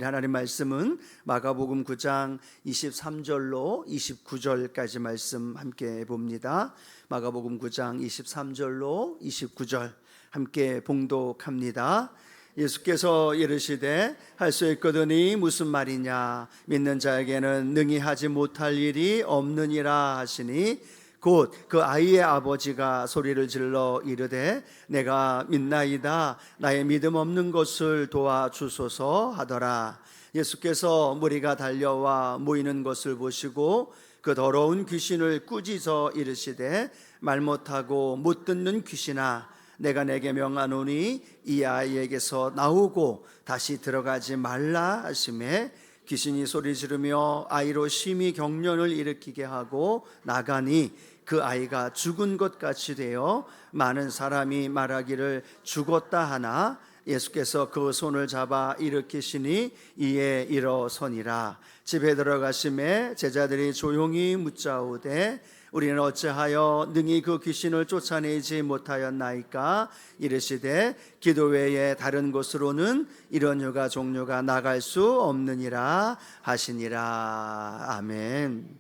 하나님 말씀은 마가복음 9장 23절로 29절까지 말씀 함께 봅니다. 마가복음 9장 23절로 29절 함께 봉독합니다. 예수께서 이르시되 할 수 있거든이 무슨 말이냐, 믿는 자에게는 능히 하지 못할 일이 없느니라 하시니 곧 그 아이의 아버지가 소리를 질러 이르되 내가 믿나이다, 나의 믿음 없는 것을 도와주소서 하더라. 예수께서 무리가 달려와 모이는 것을 보시고 그 더러운 귀신을 꾸짖어 이르시되 말 못하고 못 듣는 귀신아, 내가 내게 명하노니 이 아이에게서 나오고 다시 들어가지 말라 하시매 귀신이 소리 지르며 아이로 심히 경련을 일으키게 하고 나가니 그 아이가 죽은 것 같이 되어 많은 사람이 말하기를 죽었다 하나 예수께서 그 손을 잡아 일으키시니 이에 일어서니라. 집에 들어가심에 제자들이 조용히 묻자오되 우리는 어찌하여 능히 그 귀신을 쫓아내지 못하였나이까? 이르시되 기도 외에 다른 곳으로는 이런 종류가 나갈 수 없느니라 하시니라. 아멘.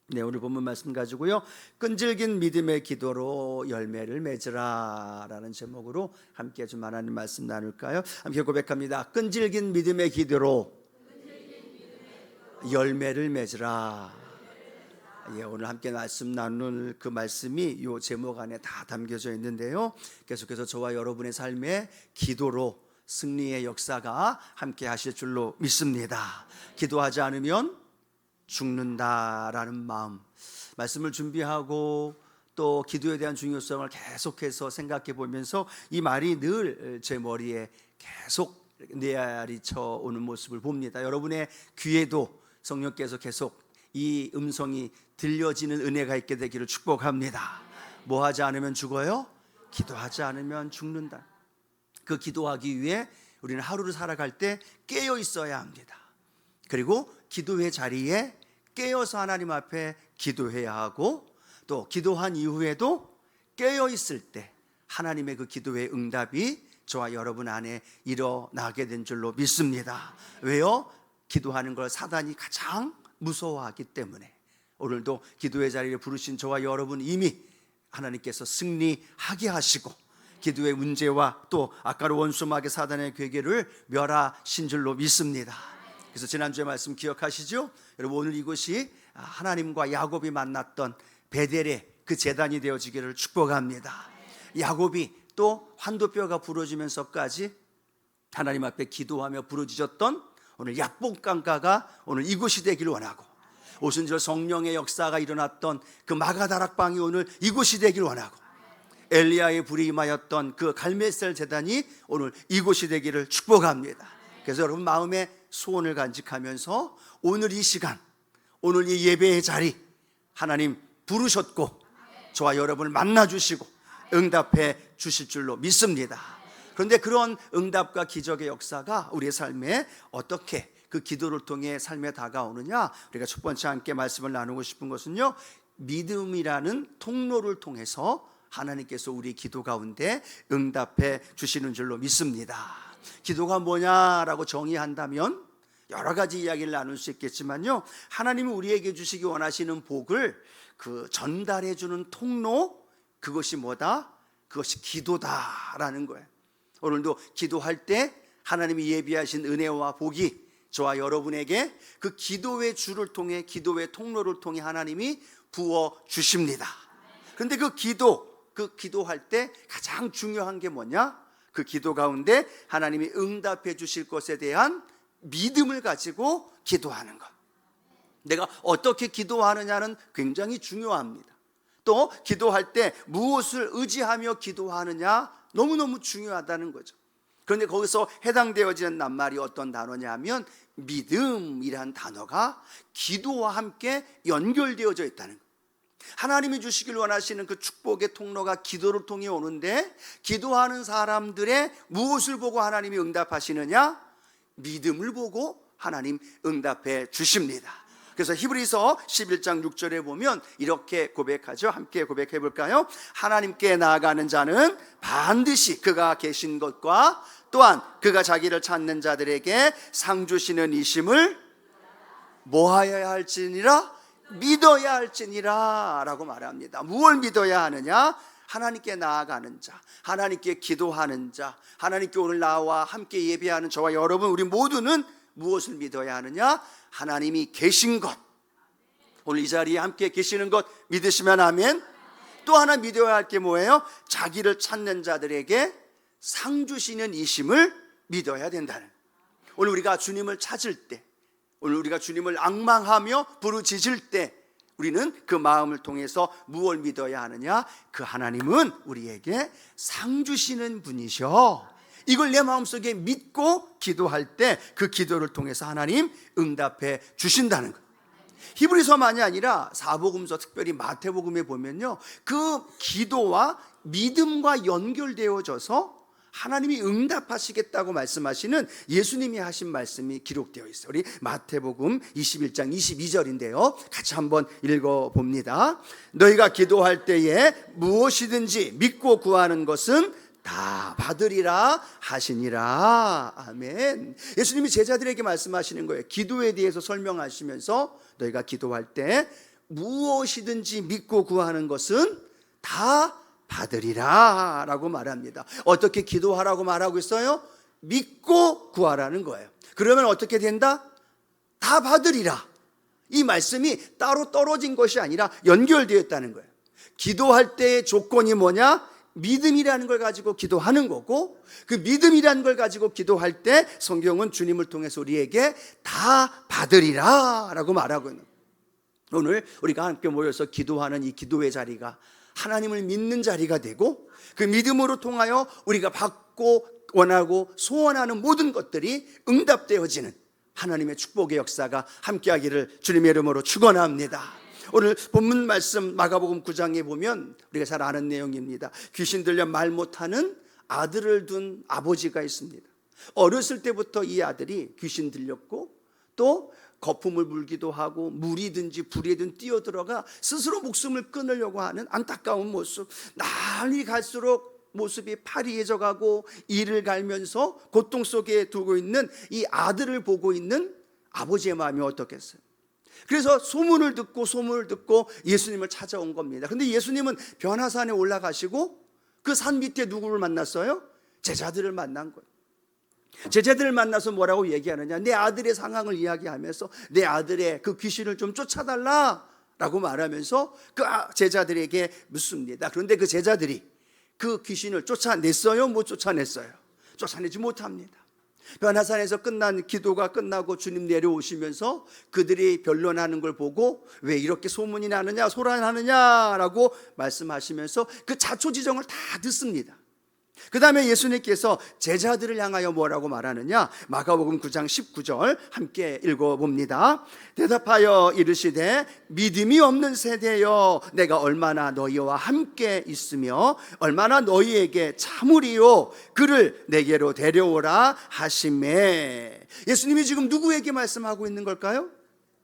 네, 오늘 본문 말씀 가지고요, 끈질긴 믿음의 기도로 열매를 맺으라 라는 제목으로 함께 좀 하나님 말씀 나눌까요? 함께 고백합니다. 끈질긴 믿음의 기도로 열매를 맺으라. 예, 오늘 함께 말씀 나눌 그 말씀이 이 제목 안에 다 담겨져 있는데요, 계속해서 저와 여러분의 삶에 기도로 승리의 역사가 함께 하실 줄로 믿습니다. 기도하지 않으면 죽는다라는 마음, 말씀을 준비하고 또 기도에 대한 중요성을 계속해서 생각해 보면서 이 말이 늘 제 머리에 계속 내리쳐 오는 모습을 봅니다. 여러분의 귀에도 성령께서 계속 이 음성이 들려지는 은혜가 있게 되기를 축복합니다. 뭐 하지 않으면 죽어요? 기도하지 않으면 죽는다. 그 기도하기 위해 우리는 하루를 살아갈 때 깨어 있어야 합니다. 그리고 기도의 자리에 깨어서 하나님 앞에 기도해야 하고, 또 기도한 이후에도 깨어 있을 때 하나님의 그 기도의 응답이 저와 여러분 안에 일어나게 된 줄로 믿습니다. 왜요? 기도하는 걸 사단이 가장 무서워하기 때문에. 오늘도 기도의 자리에 부르신 저와 여러분 이미 하나님께서 승리하게 하시고 기도의 문제와 또 아까로 원수마귀 사단의 괴계를 멸하신 줄로 믿습니다. 그래서 지난주에 말씀 기억하시죠? 여러분, 오늘 이곳이 하나님과 야곱이 만났던 베델의 그 제단이 되어지기를 축복합니다. 야곱이 또 환도뼈가 부러지면서까지 하나님 앞에 기도하며 부르짖었던 오늘 약복강가가 오늘 이곳이 되기를 원하고, 오순절 성령의 역사가 일어났던 그 마가다락방이 오늘 이곳이 되기를 원하고, 엘리야의 불이 임하였던 그 갈멜셀 제단이 오늘 이곳이 되기를 축복합니다. 그래서 여러분 마음에 소원을 간직하면서 오늘 이 시간, 오늘 이 예배의 자리 하나님 부르셨고 저와 여러분을 만나주시고 응답해 주실 줄로 믿습니다. 그런데 그런 응답과 기적의 역사가 우리의 삶에 어떻게 그 기도를 통해 삶에 다가오느냐, 우리가 첫 번째 함께 말씀을 나누고 싶은 것은요, 믿음이라는 통로를 통해서 하나님께서 우리 기도 가운데 응답해 주시는 줄로 믿습니다. 기도가 뭐냐라고 정의한다면 여러 가지 이야기를 나눌 수 있겠지만요, 하나님이 우리에게 주시기 원하시는 복을 그 전달해 주는 통로, 그것이 뭐다? 그것이 기도다라는 거예요. 오늘도 기도할 때 하나님이 예비하신 은혜와 복이 저와 여러분에게 그 기도의 줄을 통해, 기도의 통로를 통해 하나님이 부어 주십니다. 그런데 그 기도할 때 가장 중요한 게 뭐냐? 그 기도 가운데 하나님이 응답해 주실 것에 대한 믿음을 가지고 기도하는 것. 내가 어떻게 기도하느냐는 굉장히 중요합니다. 또 기도할 때 무엇을 의지하며 기도하느냐 너무너무 중요하다는 거죠. 그런데 거기서 해당되어지는 낱말이 어떤 단어냐면 믿음이란 단어가 기도와 함께 연결되어져 있다는 거예요. 하나님이 주시길 원하시는 그 축복의 통로가 기도를 통해 오는데, 기도하는 사람들의 무엇을 보고 하나님이 응답하시느냐? 믿음을 보고 하나님 응답해 주십니다. 그래서 히브리서 11장 6절에 보면 이렇게 고백하죠. 함께 고백해 볼까요? 하나님께 나아가는 자는 반드시 그가 계신 것과 또한 그가 자기를 찾는 자들에게 상 주시는 이심을 뭐하여야 할지니라? 믿어야 할지니라 라고 말합니다. 무엇을 믿어야 하느냐? 하나님께 나아가는 자, 하나님께 기도하는 자, 하나님께 오늘 나와 함께 예배하는 저와 여러분, 우리 모두는 무엇을 믿어야 하느냐? 하나님이 계신 것, 오늘 이 자리에 함께 계시는 것 믿으시면 아멘. 또 하나 믿어야 할 게 뭐예요? 자기를 찾는 자들에게 상 주시는 이심을 믿어야 된다는. 오늘 우리가 주님을 찾을 때, 오늘 우리가 주님을 앙망하며 부르짖을 때 우리는 그 마음을 통해서 무엇을 믿어야 하느냐? 그 하나님은 우리에게 상 주시는 분이셔. 이걸 내 마음속에 믿고 기도할 때 그 기도를 통해서 하나님 응답해 주신다는 것. 히브리서만이 아니라 사복음서, 특별히 마태복음에 보면요, 그 기도와 믿음과 연결되어져서 하나님이 응답하시겠다고 말씀하시는 예수님이 하신 말씀이 기록되어 있어요. 우리 마태복음 21장 22절인데요 같이 한번 읽어봅니다. 너희가 기도할 때에 무엇이든지 믿고 구하는 것은 다 받으리라 하시니라. 아멘. 예수님이 제자들에게 말씀하시는 거예요. 기도에 대해서 설명하시면서 너희가 기도할 때 무엇이든지 믿고 구하는 것은 다 받으리라 라고 말합니다. 어떻게 기도하라고 말하고 있어요? 믿고 구하라는 거예요. 그러면 어떻게 된다? 다 받으리라. 이 말씀이 따로 떨어진 것이 아니라 연결되었다는 거예요. 기도할 때의 조건이 뭐냐? 믿음이라는 걸 가지고 기도하는 거고, 그 믿음이라는 걸 가지고 기도할 때 성경은 주님을 통해서 우리에게 다 받으리라 라고 말하고 있는 거예요. 오늘 우리가 함께 모여서 기도하는 이 기도의 자리가 하나님을 믿는 자리가 되고, 그 믿음으로 통하여 우리가 받고 원하고 소원하는 모든 것들이 응답되어지는 하나님의 축복의 역사가 함께하기를 주님의 이름으로 축원합니다. 오늘 본문 말씀 마가복음 9장에 보면 우리가 잘 아는 내용입니다. 귀신 들려 말 못하는 아들을 둔 아버지가 있습니다. 어렸을 때부터 이 아들이 귀신 들렸고 또 거품을 물기도 하고 물이든지 불이든 뛰어들어가 스스로 목숨을 끊으려고 하는 안타까운 모습, 날이 갈수록 모습이 파리해져 가고 이를 갈면서 고통 속에 두고 있는 이 아들을 보고 있는 아버지의 마음이 어떻겠어요? 그래서 소문을 듣고 예수님을 찾아온 겁니다. 근데 예수님은 변화산에 올라가시고 그 산 밑에 누구를 만났어요? 제자들을 만난 거예요. 제자들을 만나서 뭐라고 얘기하느냐? 내 아들의 상황을 이야기하면서 내 아들의 그 귀신을 좀 쫓아달라 라고 말하면서 그 제자들에게 묻습니다. 그런데 그 제자들이 그 귀신을 쫓아냈어요? 못 쫓아냈어요? 쫓아내지 못합니다. 변화산에서 끝난 기도가 끝나고 주님 내려오시면서 그들이 변론하는 걸 보고 왜 이렇게 소문이 나느냐, 소란하느냐라고 말씀하시면서 그 자초지정을 다 듣습니다. 그 다음에 예수님께서 제자들을 향하여 뭐라고 말하느냐? 마가복음 9장 19절 함께 읽어봅니다. 대답하여 이르시되 믿음이 없는 세대여, 내가 얼마나 너희와 함께 있으며 얼마나 너희에게 참으리요, 그를 내게로 데려오라 하시매. 예수님이 지금 누구에게 말씀하고 있는 걸까요?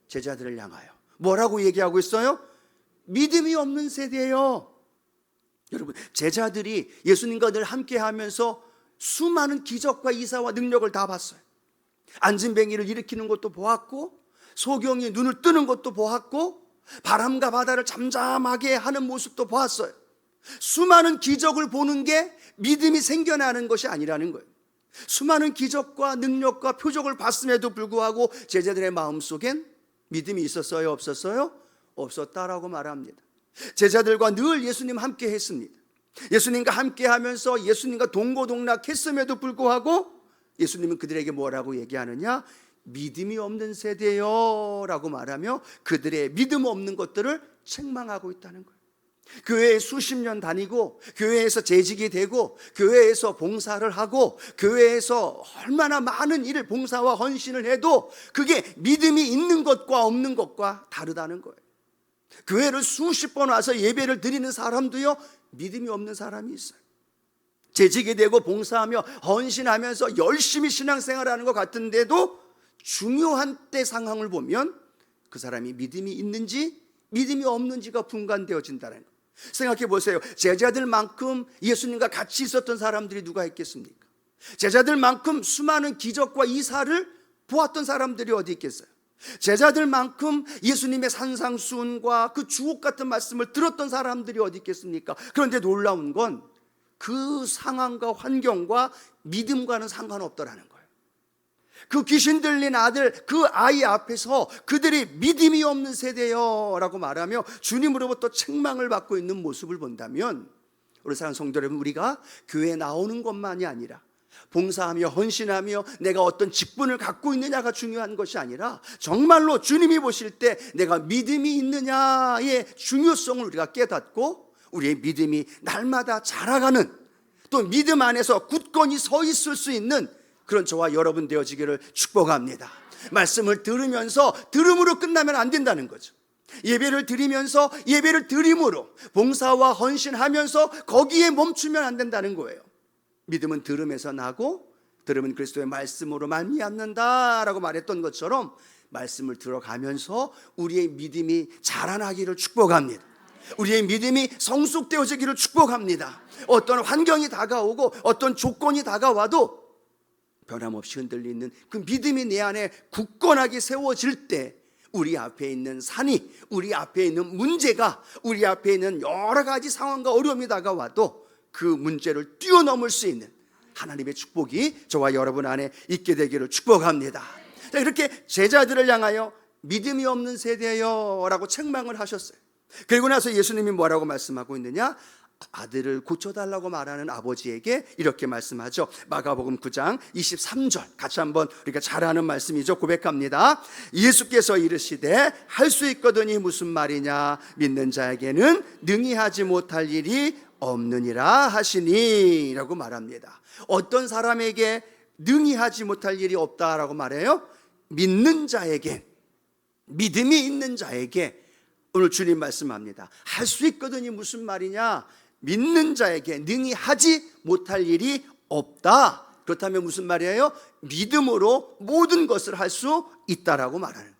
제자들을 향하여 뭐라고 얘기하고 있어요? 믿음이 없는 세대여. 여러분, 제자들이 예수님과 늘 함께하면서 수많은 기적과 이사와 능력을 다 봤어요. 안진뱅이를 일으키는 것도 보았고, 소경이 눈을 뜨는 것도 보았고, 바람과 바다를 잠잠하게 하는 모습도 보았어요. 수많은 기적을 보는 게 믿음이 생겨나는 것이 아니라는 거예요. 수많은 기적과 능력과 표적을 봤음에도 불구하고 제자들의 마음속엔 믿음이 있었어요? 없었어요? 없었다라고 말합니다. 제자들과 늘 예수님 함께 했습니다. 예수님과 함께 하면서 예수님과 동고동락했음에도 불구하고 예수님은 그들에게 뭐라고 얘기하느냐? 믿음이 없는 세대요 라고 말하며 그들의 믿음 없는 것들을 책망하고 있다는 거예요. 교회에 수십 년 다니고 교회에서 재직이 되고 교회에서 봉사를 하고 교회에서 얼마나 많은 일을 봉사와 헌신을 해도 그게 믿음이 있는 것과 없는 것과 다르다는 거예요. 교회를 수십 번 와서 예배를 드리는 사람도요, 믿음이 없는 사람이 있어요. 재직이 되고 봉사하며 헌신하면서 열심히 신앙생활하는 것 같은데도 중요한 때 상황을 보면 그 사람이 믿음이 있는지 믿음이 없는지가 분간되어진다는 것. 생각해 보세요. 제자들만큼 예수님과 같이 있었던 사람들이 누가 있겠습니까? 제자들만큼 수많은 기적과 이사를 보았던 사람들이 어디 있겠어요? 제자들만큼 예수님의 산상수훈과 그 주옥 같은 말씀을 들었던 사람들이 어디 있겠습니까? 그런데 놀라운 건 그 상황과 환경과 믿음과는 상관없더라는 거예요. 그 귀신 들린 아들, 그 아이 앞에서 그들이 믿음이 없는 세대여라고 말하며 주님으로부터 책망을 받고 있는 모습을 본다면, 우리 사랑하는 성도 여러분, 우리가 교회에 나오는 것만이 아니라 봉사하며 헌신하며 내가 어떤 직분을 갖고 있느냐가 중요한 것이 아니라 정말로 주님이 보실 때 내가 믿음이 있느냐의 중요성을 우리가 깨닫고 우리의 믿음이 날마다 자라가는, 또 믿음 안에서 굳건히 서 있을 수 있는 그런 저와 여러분 되어지기를 축복합니다. 말씀을 들으면서 들음으로 끝나면 안 된다는 거죠. 예배를 드리면서 예배를 드림으로, 봉사와 헌신하면서 거기에 멈추면 안 된다는 거예요. 믿음은 들음에서 나고 들음은 그리스도의 말씀으로 말미암는다라고 말했던 것처럼 말씀을 들어가면서 우리의 믿음이 자라나기를 축복합니다. 우리의 믿음이 성숙되어지기를 축복합니다. 어떤 환경이 다가오고 어떤 조건이 다가와도 변함없이 흔들리는 그 믿음이 내 안에 굳건하게 세워질 때 우리 앞에 있는 산이, 우리 앞에 있는 문제가, 우리 앞에 있는 여러 가지 상황과 어려움이 다가와도 그 문제를 뛰어넘을 수 있는 하나님의 축복이 저와 여러분 안에 있게 되기를 축복합니다. 자, 이렇게 제자들을 향하여 믿음이 없는 세대여 라고 책망을 하셨어요. 그리고 나서 예수님이 뭐라고 말씀하고 있느냐? 아들을 고쳐달라고 말하는 아버지에게 이렇게 말씀하죠. 마가복음 9장 23절 같이 한번 우리가 잘 아는 말씀이죠. 고백합니다. 예수께서 이르시되 할 수 있거든이 무슨 말이냐? 믿는 자에게는 능히 하지 못할 일이 없느니라 하시니 라고 말합니다. 어떤 사람에게 능히 하지 못할 일이 없다라고 말해요? 믿는 자에게, 믿음이 있는 자에게. 오늘 주님 말씀합니다. 할 수 있거든이 무슨 말이냐? 믿는 자에게 능히 하지 못할 일이 없다. 그렇다면 무슨 말이에요? 믿음으로 모든 것을 할 수 있다라고 말하는.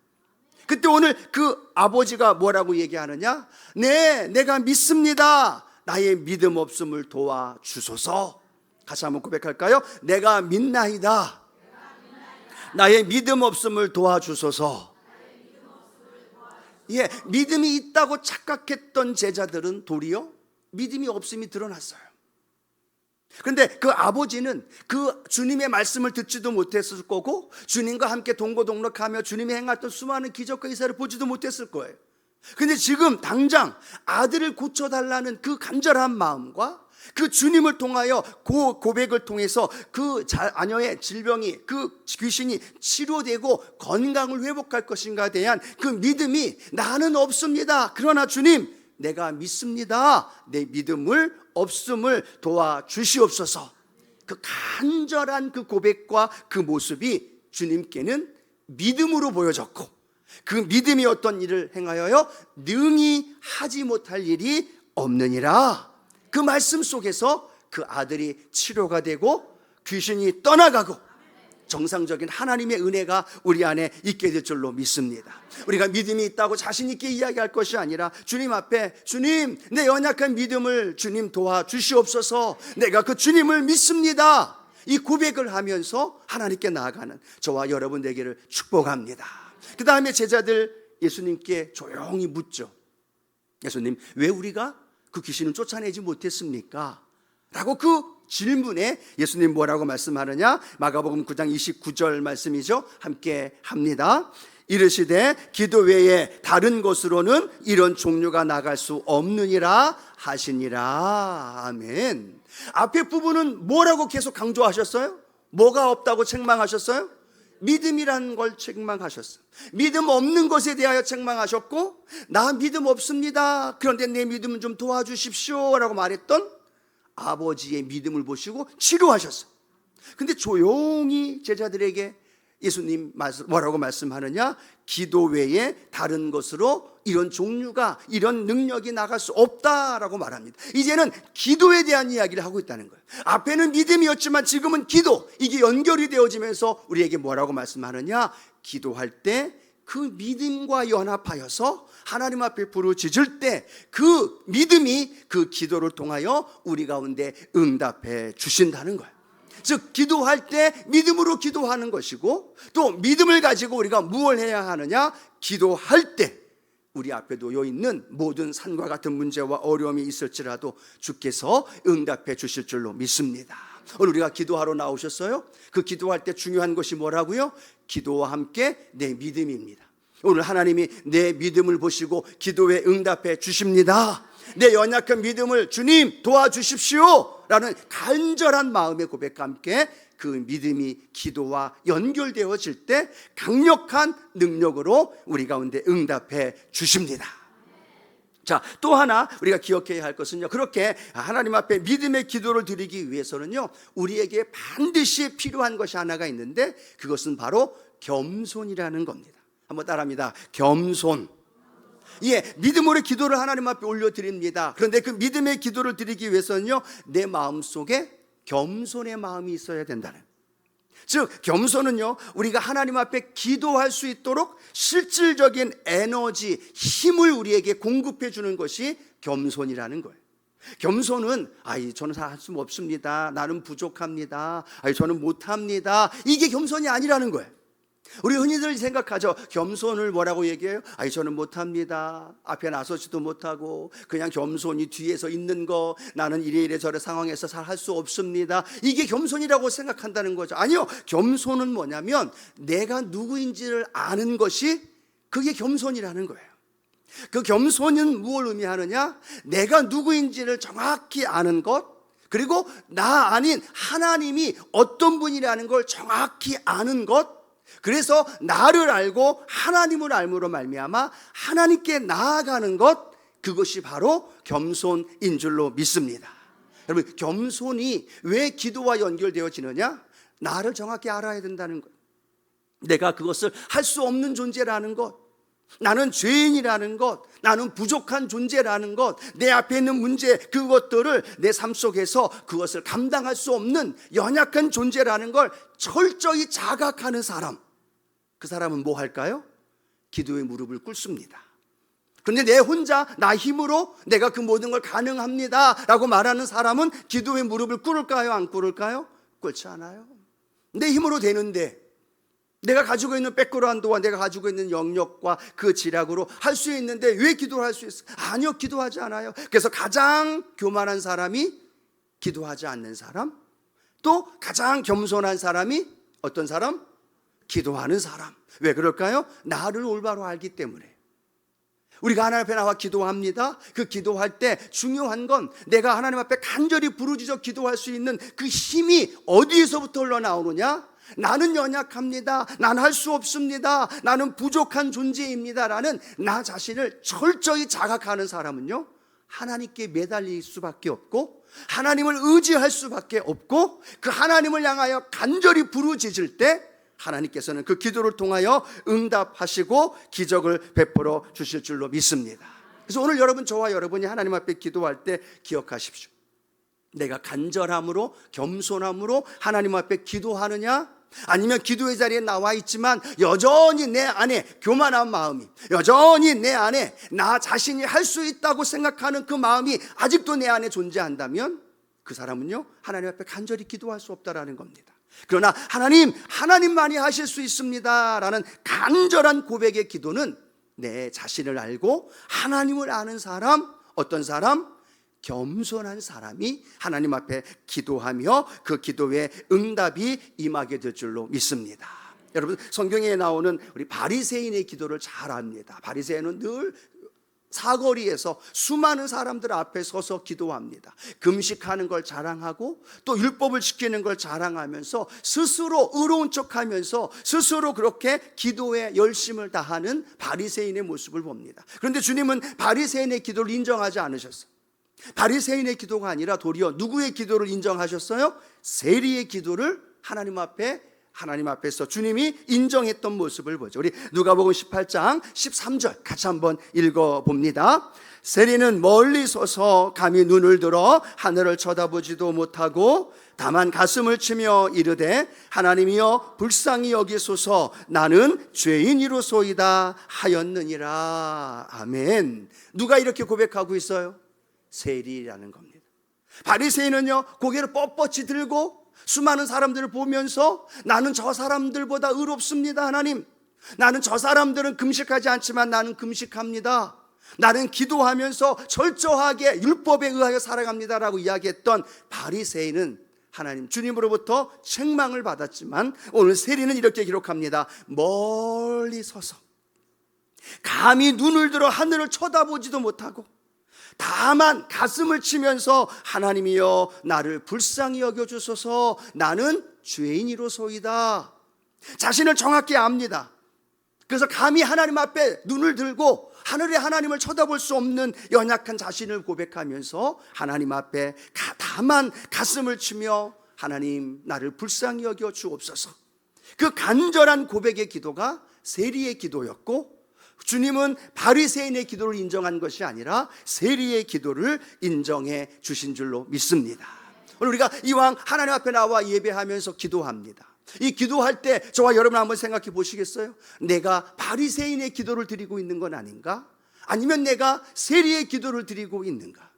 그때 오늘 그 아버지가 뭐라고 얘기하느냐? 네, 내가 믿습니다. 나의 믿음 없음을 도와주소서. 같이 한번 고백할까요? 내가 믿나이다. 나의 믿음 없음을 도와주소서. 예, 믿음이 있다고 착각했던 제자들은 도리어 믿음이 없음이 드러났어요. 그런데 그 아버지는 그 주님의 말씀을 듣지도 못했을 거고 주님과 함께 동고동락하며 주님이 행했던 수많은 기적과 이사를 보지도 못했을 거예요. 근데 지금 당장 아들을 고쳐달라는 그 간절한 마음과 그 주님을 통하여 그 고백을 통해서 그 자녀의 질병이, 그 귀신이 치료되고 건강을 회복할 것인가에 대한 그 믿음이 나는 없습니다. 그러나 주님, 내가 믿습니다. 내 믿음을 없음을 도와주시옵소서. 그 간절한 그 고백과 그 모습이 주님께는 믿음으로 보여졌고, 그 믿음이 어떤 일을 행하여요? 능히 하지 못할 일이 없느니라. 그 말씀 속에서 그 아들이 치료가 되고 귀신이 떠나가고 정상적인 하나님의 은혜가 우리 안에 있게 될 줄로 믿습니다. 우리가 믿음이 있다고 자신 있게 이야기할 것이 아니라 주님 앞에, 주님, 내 연약한 믿음을 주님 도와주시옵소서. 내가 그 주님을 믿습니다. 이 고백을 하면서 하나님께 나아가는 저와 여러분 되기를 축복합니다. 그 다음에 제자들 예수님께 조용히 묻죠. 예수님, 왜 우리가 그 귀신은 쫓아내지 못했습니까? 라고 그 질문에 예수님 뭐라고 말씀하느냐? 마가복음 9장 29절 말씀이죠. 함께 합니다. 이르시되 기도 외에 다른 곳으로는 이런 종류가 나갈 수 없느니라 하시니라. 아멘. 앞에 부분은 뭐라고 계속 강조하셨어요? 뭐가 없다고 책망하셨어요? 믿음이라는 걸 책망하셨어요. 믿음 없는 것에 대하여 책망하셨고, 나 믿음 없습니다. 그런데 내 믿음 좀 도와주십시오 라고 말했던 아버지의 믿음을 보시고 치료하셨어요. 근데 조용히 제자들에게 예수님 뭐라고 말씀하느냐? 기도 외에 다른 것으로 이런 종류가, 이런 능력이 나갈 수 없다라고 말합니다. 이제는 기도에 대한 이야기를 하고 있다는 거예요. 앞에는 믿음이었지만 지금은 기도, 이게 연결이 되어지면서 우리에게 뭐라고 말씀하느냐? 기도할 때 그 믿음과 연합하여서 하나님 앞에 부르짖을 때 그 믿음이 그 기도를 통하여 우리 가운데 응답해 주신다는 거예요. 즉 기도할 때 믿음으로 기도하는 것이고, 또 믿음을 가지고 우리가 무엇을 해야 하느냐? 기도할 때 우리 앞에 놓여 있는 모든 산과 같은 문제와 어려움이 있을지라도 주께서 응답해 주실 줄로 믿습니다. 오늘 우리가 기도하러 나오셨어요? 그 기도할 때 중요한 것이 뭐라고요? 기도와 함께 내 믿음입니다. 오늘 하나님이 내 믿음을 보시고 기도에 응답해 주십니다. 내 연약한 믿음을 주님 도와주십시오 라는 간절한 마음의 고백과 함께 그 믿음이 기도와 연결되어질 때 강력한 능력으로 우리 가운데 응답해 주십니다. 자, 또 하나 우리가 기억해야 할 것은요, 그렇게 하나님 앞에 믿음의 기도를 드리기 위해서는요, 우리에게 반드시 필요한 것이 하나가 있는데, 그것은 바로 겸손이라는 겁니다. 한번 따라합니다. 겸손. 예, 믿음으로 기도를 하나님 앞에 올려드립니다. 그런데 그 믿음의 기도를 드리기 위해서는요, 내 마음속에 겸손의 마음이 있어야 된다는, 즉 겸손은요, 우리가 하나님 앞에 기도할 수 있도록 실질적인 에너지, 힘을 우리에게 공급해 주는 것이 겸손이라는 거예요. 겸손은 저는 할 수 없습니다, 나는 부족합니다, 저는 못합니다, 이게 겸손이 아니라는 거예요. 우리 흔히들 생각하죠. 겸손을 뭐라고 얘기해요? 저는 못합니다, 앞에 나서지도 못하고 그냥 겸손히 뒤에서 있는 거, 나는 이래 저래 상황에서 잘 할 수 없습니다, 이게 겸손이라고 생각한다는 거죠. 아니요, 겸손은 뭐냐면 내가 누구인지를 아는 것이, 그게 겸손이라는 거예요. 그 겸손은 무엇을 의미하느냐? 내가 누구인지를 정확히 아는 것, 그리고 나 아닌 하나님이 어떤 분이라는 걸 정확히 아는 것, 그래서 나를 알고 하나님을 알므로 말미암아 하나님께 나아가는 것, 그것이 바로 겸손인 줄로 믿습니다. 여러분, 겸손이 왜 기도와 연결되어지느냐? 나를 정확히 알아야 된다는 것, 내가 그것을 할 수 없는 존재라는 것, 나는 죄인이라는 것, 나는 부족한 존재라는 것, 내 앞에 있는 문제, 그것들을 내 삶 속에서 그것을 감당할 수 없는 연약한 존재라는 걸 철저히 자각하는 사람, 그 사람은 뭐 할까요? 기도의 무릎을 꿇습니다. 그런데 내 혼자 나 힘으로 내가 그 모든 걸 가능합니다 라고 말하는 사람은 기도의 무릎을 꿇을까요? 안 꿇을까요? 꿇지 않아요. 내 힘으로 되는데, 내가 가지고 있는 백그라운드와 내가 가지고 있는 영역과 그 지략으로 할 수 있는데 왜 기도를 할 수 있어요? 아니요, 기도하지 않아요. 그래서 가장 교만한 사람이 기도하지 않는 사람, 또 가장 겸손한 사람이 어떤 사람? 기도하는 사람. 왜 그럴까요? 나를 올바로 알기 때문에. 우리가 하나님 앞에 나와 기도합니다. 그 기도할 때 중요한 건 내가 하나님 앞에 간절히 부르짖어 기도할 수 있는 그 힘이 어디에서부터 흘러나오느냐? 나는 연약합니다, 나는 할 수 없습니다, 나는 부족한 존재입니다 라는 나 자신을 철저히 자각하는 사람은요, 하나님께 매달릴 수밖에 없고 하나님을 의지할 수밖에 없고, 그 하나님을 향하여 간절히 부르짖을 때 하나님께서는 그 기도를 통하여 응답하시고 기적을 베풀어 주실 줄로 믿습니다. 그래서 오늘 저와 여러분이 하나님 앞에 기도할 때 기억하십시오. 내가 간절함으로, 겸손함으로 하나님 앞에 기도하느냐, 아니면 기도의 자리에 나와 있지만 여전히 내 안에 교만한 마음이, 여전히 내 안에 나 자신이 할 수 있다고 생각하는 그 마음이 아직도 내 안에 존재한다면 그 사람은요, 하나님 앞에 간절히 기도할 수 없다라는 겁니다. 그러나 하나님만이 하실 수 있습니다 라는 간절한 고백의 기도는 내 자신을 알고 하나님을 아는 사람, 어떤 사람? 겸손한 사람이 하나님 앞에 기도하며 그 기도에 응답이 임하게 될 줄로 믿습니다. 여러분, 성경에 나오는 우리 바리새인의 기도를 잘 압니다. 바리새인은 늘 사거리에서 수많은 사람들 앞에 서서 기도합니다. 금식하는 걸 자랑하고 또 율법을 지키는 걸 자랑하면서 스스로 의로운 척하면서 스스로 그렇게 기도에 열심을 다하는 바리새인의 모습을 봅니다. 그런데 주님은 바리새인의 기도를 인정하지 않으셨어요. 바리새인의 기도가 아니라 도리어 누구의 기도를 인정하셨어요? 세리의 기도를 하나님 앞에 하나님 앞에서 주님이 인정했던 모습을 보죠. 우리 누가복음 18장 13절 같이 한번 읽어봅니다. 세리는 멀리 서서 감히 눈을 들어 하늘을 쳐다보지도 못하고 다만 가슴을 치며 이르되 하나님이여 불쌍히 여기소서 나는 죄인이로소이다 하였느니라. 아멘. 누가 이렇게 고백하고 있어요? 세리라는 겁니다. 바리새인은요 고개를 뻣뻣이 들고 수많은 사람들을 보면서 나는 저 사람들보다 의롭습니다 하나님, 나는 저 사람들은 금식하지 않지만 나는 금식합니다, 나는 기도하면서 철저하게 율법에 의하여 살아갑니다라고 이야기했던 바리새인은 하나님 주님으로부터 책망을 받았지만 오늘 세리는 이렇게 기록합니다. 멀리 서서 감히 눈을 들어 하늘을 쳐다보지도 못하고 다만 가슴을 치면서 하나님이여 나를 불쌍히 여겨주소서 나는 죄인이로소이다. 자신을 정확히 압니다. 그래서 감히 하나님 앞에 눈을 들고 하늘의 하나님을 쳐다볼 수 없는 연약한 자신을 고백하면서 하나님 앞에 다만 가슴을 치며 하나님 나를 불쌍히 여겨 주옵소서. 그 간절한 고백의 기도가 세리의 기도였고 주님은 바리새인의 기도를 인정한 것이 아니라 세리의 기도를 인정해 주신 줄로 믿습니다. 오늘 우리가 이왕 하나님 앞에 나와 예배하면서 기도합니다. 이 기도할 때 저와 여러분 한번 생각해 보시겠어요? 내가 바리새인의 기도를 드리고 있는 건 아닌가? 아니면 내가 세리의 기도를 드리고 있는가?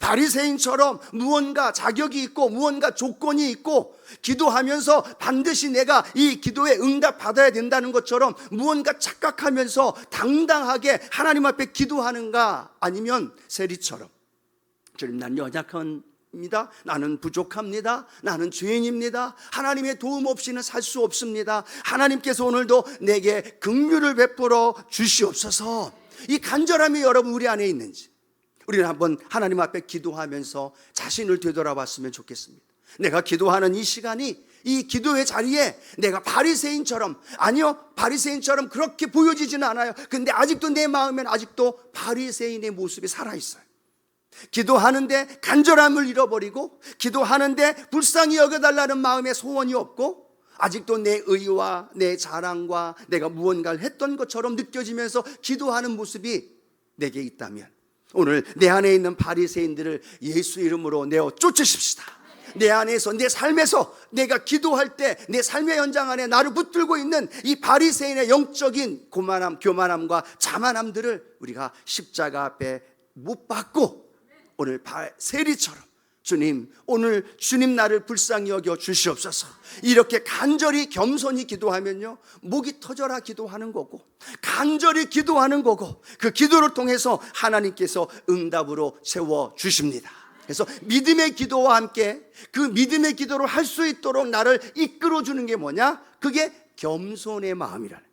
바리새인처럼 무언가 자격이 있고 무언가 조건이 있고 기도하면서 반드시 내가 이 기도에 응답받아야 된다는 것처럼 무언가 착각하면서 당당하게 하나님 앞에 기도하는가? 아니면 세리처럼 주님 난 연약합니다, 나는 부족합니다, 나는 죄인입니다, 하나님의 도움 없이는 살 수 없습니다, 하나님께서 오늘도 내게 긍휼을 베풀어 주시옵소서. 이 간절함이 여러분 우리 안에 있는지 우리는 한번 하나님 앞에 기도하면서 자신을 되돌아봤으면 좋겠습니다. 내가 기도하는 이 시간이, 이 기도의 자리에 내가 바리새인처럼, 아니요 바리새인처럼 그렇게 보여지지는 않아요. 근데 아직도 내 마음엔 아직도 바리새인의 모습이 살아있어요. 기도하는데 간절함을 잃어버리고 기도하는데 불쌍히 여겨달라는 마음의 소원이 없고 아직도 내 의와 내 자랑과 내가 무언가를 했던 것처럼 느껴지면서 기도하는 모습이 내게 있다면 오늘 내 안에 있는 바리새인들을 예수 이름으로 내어 쫓으십시다. 내 안에서, 내 삶에서 내가 기도할 때 내 삶의 현장 안에 나를 붙들고 있는 이 바리새인의 영적인 고만함, 교만함과 자만함들을 우리가 십자가 앞에 못 박고 오늘 세리처럼 주님 오늘 주님 나를 불쌍히 여겨 주시옵소서 이렇게 간절히 겸손히 기도하면요 목이 터져라 기도하는 거고 간절히 기도하는 거고 그 기도를 통해서 하나님께서 응답으로 채워주십니다. 그래서 믿음의 기도와 함께 그 믿음의 기도를 할 수 있도록 나를 이끌어주는 게 뭐냐? 그게 겸손의 마음이라는,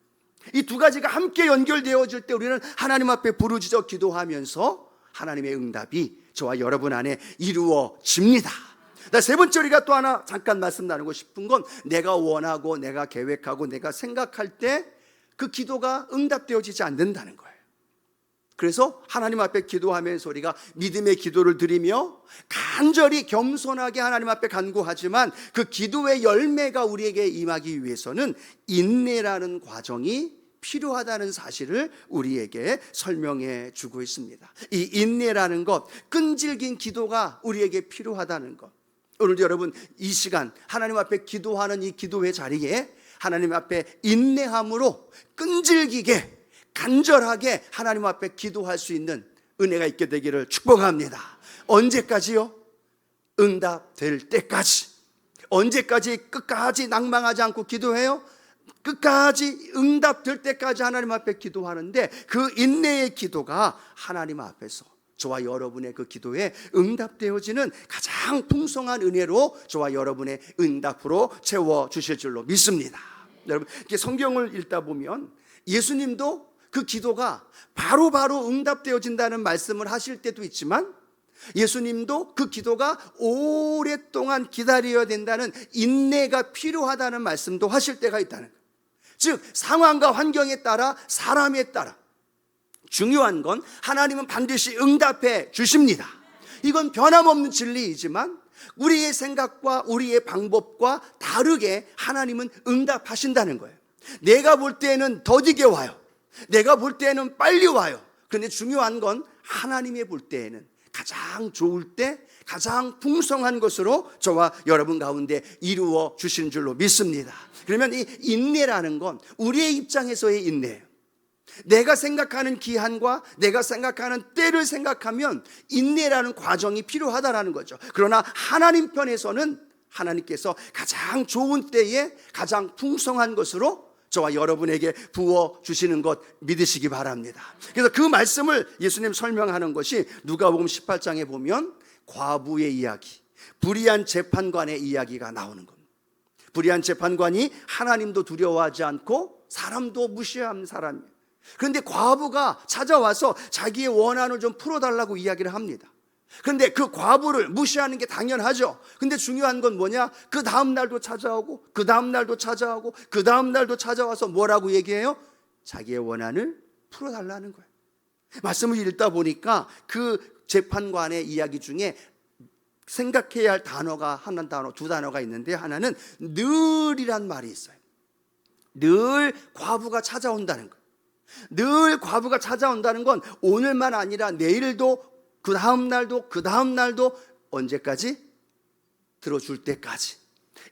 이 두 가지가 함께 연결되어질 때 우리는 하나님 앞에 부르짖어 기도하면서 하나님의 응답이 저와 여러분 안에 이루어집니다. 세 번째 우리가 또 하나 잠깐 말씀 나누고 싶은 건 내가 원하고 내가 계획하고 내가 생각할 때 그 기도가 응답되어지지 않는다는 거예요. 그래서 하나님 앞에 기도하면서 우리가 믿음의 기도를 드리며 간절히 겸손하게 하나님 앞에 간구하지만 그 기도의 열매가 우리에게 임하기 위해서는 인내라는 과정이 필요하다는 사실을 우리에게 설명해 주고 있습니다. 이 인내라는 것, 끈질긴 기도가 우리에게 필요하다는 것. 오늘도 여러분 이 시간 하나님 앞에 기도하는 이 기도의 자리에 하나님 앞에 인내함으로 끈질기게 간절하게 하나님 앞에 기도할 수 있는 은혜가 있게 되기를 축복합니다. 언제까지요? 응답될 때까지. 언제까지 끝까지 낭망하지 않고 기도해요? 끝까지 응답될 때까지 하나님 앞에 기도하는데 그 인내의 기도가 하나님 앞에서 저와 여러분의 그 기도에 응답되어지는 가장 풍성한 은혜로 저와 여러분의 응답으로 채워주실 줄로 믿습니다. 여러분 성경을 읽다 보면 예수님도 그 기도가 바로바로 응답되어진다는 말씀을 하실 때도 있지만 예수님도 그 기도가 오랫동안 기다려야 된다는 인내가 필요하다는 말씀도 하실 때가 있다는 거예요. 즉 상황과 환경에 따라 사람에 따라 중요한 건 하나님은 반드시 응답해 주십니다. 이건 변함없는 진리이지만 우리의 생각과 우리의 방법과 다르게 하나님은 응답하신다는 거예요. 내가 볼 때는 더디게 와요. 내가 볼 때는 빨리 와요. 그런데 중요한 건 하나님이 볼 때에는 가장 좋을 때 가장 풍성한 것으로 저와 여러분 가운데 이루어 주시는 줄로 믿습니다. 그러면 이 인내라는 건 우리의 입장에서의 인내예요. 내가 생각하는 기한과 내가 생각하는 때를 생각하면 인내라는 과정이 필요하다라는 거죠. 그러나 하나님 편에서는 하나님께서 가장 좋은 때에 가장 풍성한 것으로 저와 여러분에게 부어주시는 것 믿으시기 바랍니다. 그래서 그 말씀을 예수님 설명하는 것이 누가복음 18장에 보면 과부의 이야기, 불의한 재판관의 이야기가 나오는 겁니다. 불의한 재판관이 하나님도 두려워하지 않고 사람도 무시하는 사람이에요. 그런데 과부가 찾아와서 자기의 원한을 좀 풀어달라고 이야기를 합니다. 그런데 그 과부를 무시하는 게 당연하죠. 근데 중요한 건 뭐냐? 그 다음 날도 찾아오고 그 다음 날도 찾아오고 그 다음 날도 찾아와서 뭐라고 얘기해요? 자기의 원한을 풀어달라는 거예요. 말씀을 읽다 보니까 그 재판관의 이야기 중에 생각해야 할 단어가 한 단어, 두 단어가 있는데 하나는 늘이란 말이 있어요. 늘 과부가 찾아온다는 거예요. 늘 과부가 찾아온다는 건 오늘만 아니라 내일도 그 다음 날도 그 다음 날도 언제까지? 들어줄 때까지.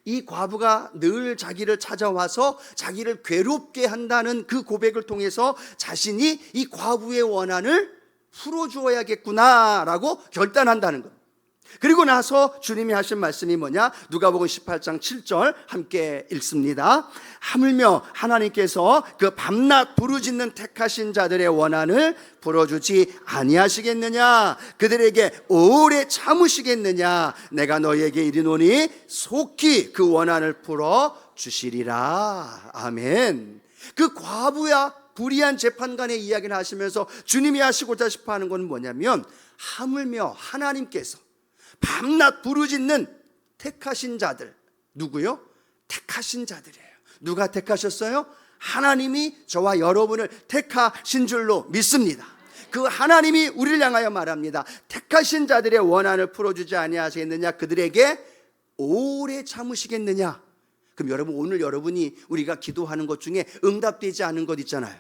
이 과부가 늘 자기를 찾아와서 자기를 괴롭게 한다는 그 고백을 통해서 자신이 이 과부의 원한을 풀어주어야겠구나라고 결단한다는 것. 그리고 나서 주님이 하신 말씀이 뭐냐? 누가복음 18장 7절 함께 읽습니다. 하물며 하나님께서 그 밤낮 부르짖는 택하신 자들의 원한을 풀어주지 아니하시겠느냐? 그들에게 오래 참으시겠느냐? 내가 너희에게 이르노니 속히 그 원한을 풀어주시리라. 아멘. 그 과부야 불의한 재판관의 이야기를 하시면서 주님이 하시고자 싶어하는 건 뭐냐면 하물며 하나님께서 밤낮 부르짖는 택하신 자들. 누구요? 택하신 자들이에요. 누가 택하셨어요? 하나님이 저와 여러분을 택하신 줄로 믿습니다. 그 하나님이 우리를 향하여 말합니다. 택하신 자들의 원한을 풀어주지 아니하시겠느냐? 그들에게 오래 참으시겠느냐? 그럼 여러분, 오늘 여러분이 우리가 기도하는 것 중에 응답되지 않은 것 있잖아요.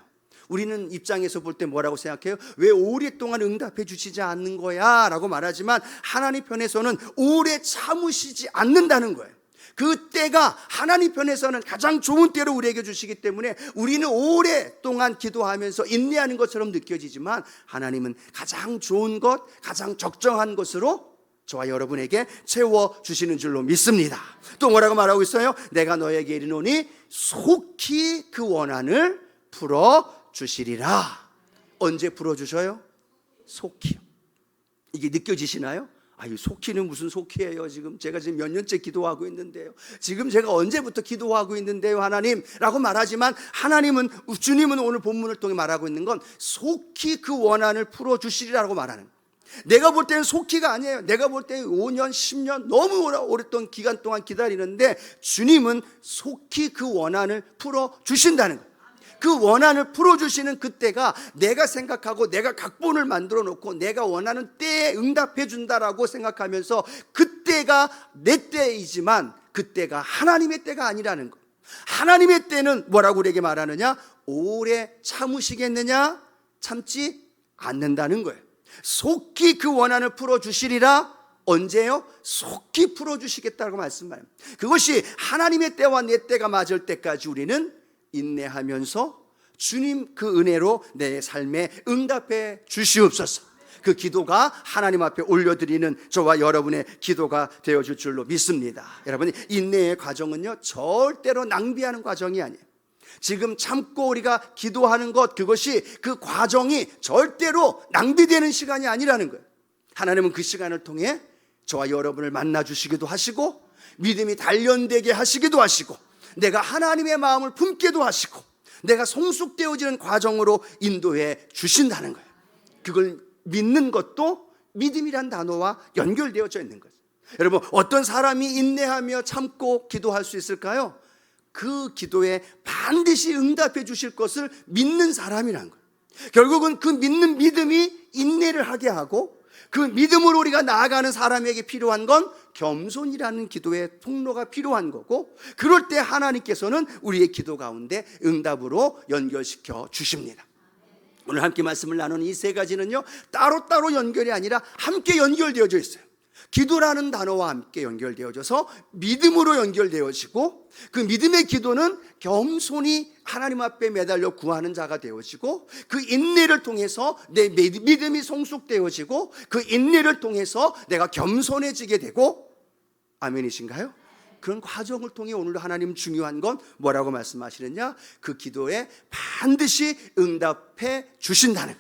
우리는 입장에서 볼 때 뭐라고 생각해요? 왜 오랫동안 응답해 주시지 않는 거야? 라고 말하지만 하나님 편에서는 오래 참으시지 않는다는 거예요. 그 때가 하나님 편에서는 가장 좋은 때로 우리에게 주시기 때문에 우리는 오랫동안 기도하면서 인내하는 것처럼 느껴지지만 하나님은 가장 좋은 것, 가장 적정한 것으로 저와 여러분에게 채워주시는 줄로 믿습니다. 또 뭐라고 말하고 있어요? 내가 너에게 이르노니 속히 그 원한을 풀어주시리라. 언제 풀어주셔요? 속히요. 이게 느껴지시나요? 이 속히는 무슨 속히예요? 제가 지금 몇 년째 기도하고 있는데요. 지금 제가 언제부터 기도하고 있는데요, 하나님? 라고 말하지만 주님은 오늘 본문을 통해 말하고 있는 건 속히 그 원한을 풀어주시리라고 말하는 거예요. 내가 볼 때는 속히가 아니에요. 내가 볼 때는 5년, 10년 너무 오랫동안 기간 동안 기다리는데 주님은 속히 그 원한을 풀어주신다는 거예요. 그 원한을 풀어주시는 그때가 내가 생각하고 내가 각본을 만들어 놓고 내가 원하는 때에 응답해 준다라고 생각하면서 그때가 내 때이지만 그때가 하나님의 때가 아니라는 거. 하나님의 때는 뭐라고 우리에게 말하느냐? 오래 참으시겠느냐? 참지 않는다는 거예요. 속히 그 원한을 풀어주시리라. 언제요? 속히 풀어주시겠다고 말씀해요. 그것이 하나님의 때와 내 때가 맞을 때까지 우리는 인내하면서 주님 그 은혜로 내 삶에 응답해 주시옵소서. 그 기도가 하나님 앞에 올려드리는 저와 여러분의 기도가 되어줄 줄로 믿습니다. 여러분, 인내의 과정은요 절대로 낭비하는 과정이 아니에요. 지금 참고 우리가 기도하는 것, 그것이 그 과정이 절대로 낭비되는 시간이 아니라는 거예요. 하나님은 그 시간을 통해 저와 여러분을 만나주시기도 하시고 믿음이 단련되게 하시기도 하시고 내가 하나님의 마음을 품게도 하시고 내가 성숙되어지는 과정으로 인도해 주신다는 거예요. 그걸 믿는 것도 믿음이란 단어와 연결되어져 있는 거예요. 여러분, 어떤 사람이 인내하며 참고 기도할 수 있을까요? 그 기도에 반드시 응답해 주실 것을 믿는 사람이란 거예요. 결국은 그 믿는 믿음이 인내를 하게 하고 그 믿음으로 우리가 나아가는 사람에게 필요한 건 겸손이라는 기도의 통로가 필요한 거고, 그럴 때 하나님께서는 우리의 기도 가운데 응답으로 연결시켜 주십니다. 오늘 함께 말씀을 나누는 이 세 가지는요, 따로따로 연결이 아니라 함께 연결되어져 있어요. 기도라는 단어와 함께 연결되어져서 믿음으로 연결되어지고, 그 믿음의 기도는 겸손히 하나님 앞에 매달려 구하는 자가 되어지고, 그 인내를 통해서 내 믿음이 성숙되어지고, 그 인내를 통해서 내가 겸손해지게 되고, 아멘이신가요? 그런 과정을 통해 오늘도 하나님 중요한 건 뭐라고 말씀하시느냐? 그 기도에 반드시 응답해 주신다는,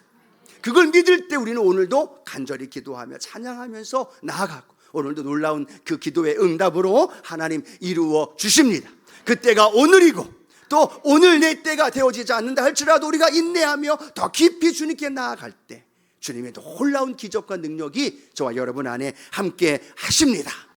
그걸 믿을 때 우리는 오늘도 간절히 기도하며 찬양하면서 나아가고, 오늘도 놀라운 그 기도의 응답으로 하나님 이루어 주십니다. 그때가 오늘이고, 또 오늘 내 때가 되어지지 않는다 할지라도 우리가 인내하며 더 깊이 주님께 나아갈 때 주님의 놀라운 기적과 능력이 저와 여러분 안에 함께 하십니다.